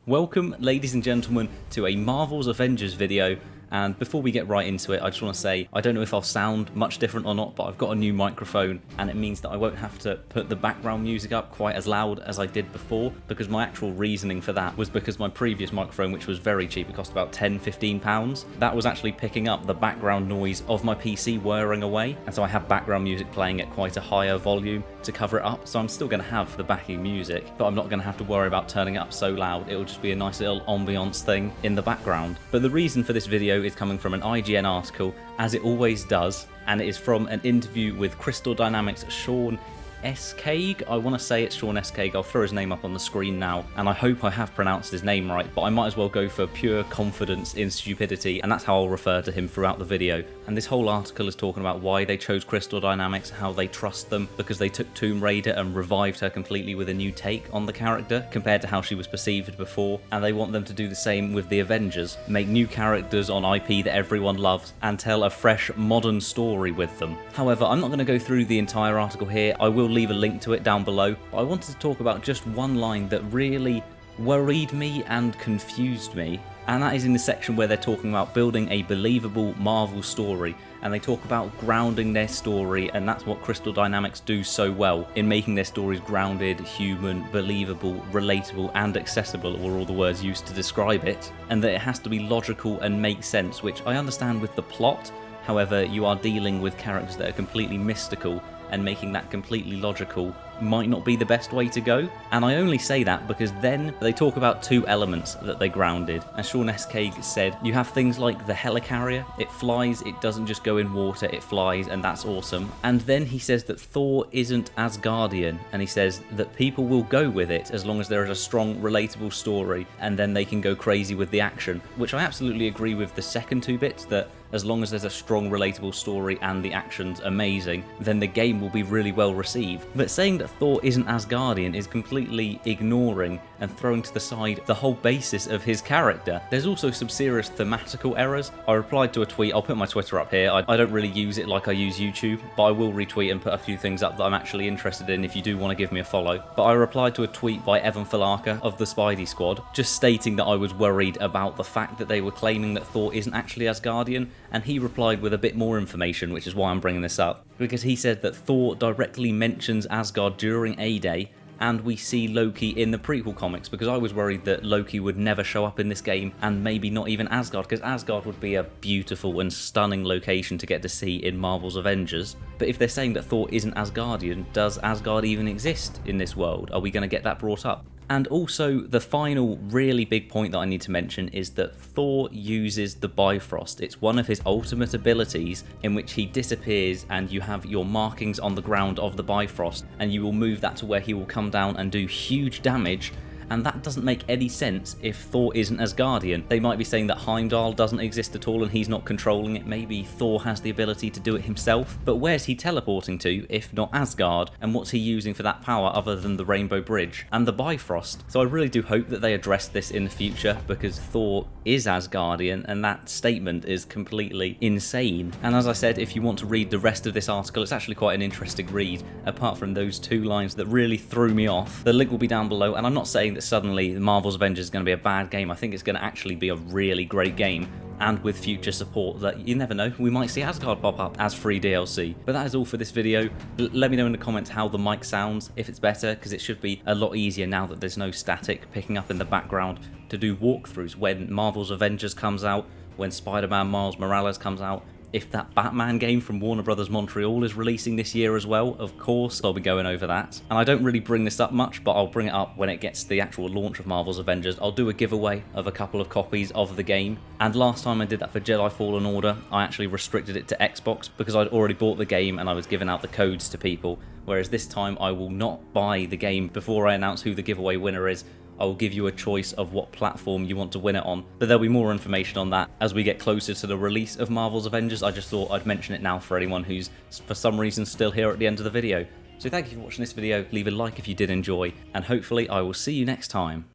Welcome, ladies and gentlemen, to a Marvel's Avengers video. And before we get right into it, I just want to say, I don't know if I'll sound much different or not, but I've got a new microphone, and it means that I won't have to put the background music up quite as loud as I did before, because my actual reasoning for that was because my previous microphone, which was very cheap, it cost about £10–15, that was actually picking up the background noise of my PC whirring away, and so I have background music playing at quite a higher volume to cover it up, so I'm still going to have the backing music, but I'm not going to have to worry about turning it up so loud. It will just be a nice little ambiance thing in the background. But the reason for this video is coming from an IGN article, as it always does, and it is from an interview with Crystal Dynamics' Sean Escaig. I want to say it's Sean Escaig. I'll throw his name up on the screen now, and I hope I have pronounced his name right, but I might as well go for pure confidence in stupidity, and that's how I'll refer to him throughout the video. And this whole article is talking about why they chose Crystal Dynamics, how they trust them, because they took Tomb Raider and revived her completely with a new take on the character compared to how she was perceived before, and they want them to do the same with the Avengers, make new characters on IP that everyone loves, and tell a fresh, modern story with them. However, I'm not going to go through the entire article here. I will leave a link to it down below, but I wanted to talk about just one line that really worried me and confused me, and that is in the section where they're talking about building a believable Marvel story, and they talk about grounding their story, and that's what Crystal Dynamics do so well, in making their stories grounded, human, believable, relatable, and accessible were all the words used to describe it, and that it has to be logical and make sense, which I understand with the plot. However, you are dealing with characters that are completely mystical, and making that completely logical might not be the best way to go. And I only say that because then they talk about two elements that they grounded. As Sean Escaig said, you have things like the helicarrier. It flies, it doesn't just go in water, it flies, and that's awesome. And then he says that Thor isn't Asgardian, and he says that people will go with it as long as there is a strong, relatable story, and then they can go crazy with the action, which I absolutely agree with the second two bits, that as long as there's a strong, relatable story and the action's amazing, then the game will be really well received. But saying that Thor isn't Asgardian is completely ignoring and throwing to the side the whole basis of his character. There's also some serious thematical errors. I replied to a tweet, I'll put my Twitter up here. I don't really use it like I use YouTube, but I will retweet and put a few things up that I'm actually interested in if you do want to give me a follow. But I replied to a tweet by Evan Falaka of the Spidey Squad, just stating that I was worried about the fact that they were claiming that Thor isn't actually Asgardian, and he replied with a bit more information, which is why I'm bringing this up, because he said that Thor directly mentions Asgard during A-Day, and we see Loki in the prequel comics, because I was worried that Loki would never show up in this game, and maybe not even Asgard, because Asgard would be a beautiful and stunning location to get to see in Marvel's Avengers. But if they're saying that Thor isn't Asgardian, does Asgard even exist in this world? Are we going to get that brought up? And also, the final really big point that I need to mention is that Thor uses the Bifrost. It's one of his ultimate abilities in which he disappears and you have your markings on the ground of the Bifrost, and you will move that to where he will come down and do huge damage. And that doesn't make any sense if Thor isn't Asgardian. They might be saying that Heimdall doesn't exist at all and he's not controlling it. Maybe Thor has the ability to do it himself. But where's he teleporting to if not Asgard? And what's he using for that power other than the Rainbow Bridge and the Bifrost? So I really do hope that they address this in the future, because Thor is Asgardian and that statement is completely insane. And as I said, if you want to read the rest of this article, it's actually quite an interesting read, apart from those two lines that really threw me off. The link will be down below, and I'm not saying that suddenly Marvel's Avengers is going to be a bad game. I think it's going to actually be a really great game, and with future support that you never know, we might see Asgard pop up as free DLC. But that is all for this video. Let me know in the comments how the mic sounds, if it's better, because it should be a lot easier now that there's no static picking up in the background to do walkthroughs when Marvel's Avengers comes out, when Spider-Man Miles Morales comes out. If that Batman game from Warner Bros. Montreal is releasing this year as well, of course I'll be going over that. And I don't really bring this up much, but I'll bring it up when it gets to the actual launch of Marvel's Avengers. I'll do a giveaway of a couple of copies of the game. And last time I did that for Jedi Fallen Order, I actually restricted it to Xbox because I'd already bought the game and I was giving out the codes to people. Whereas this time I will not buy the game before I announce who the giveaway winner is. I will give you a choice of what platform you want to win it on, but there'll be more information on that as we get closer to the release of Marvel's Avengers. I just thought I'd mention it now for anyone who's for some reason still here at the end of the video. So thank you for watching this video, leave a like if you did enjoy, and hopefully I will see you next time.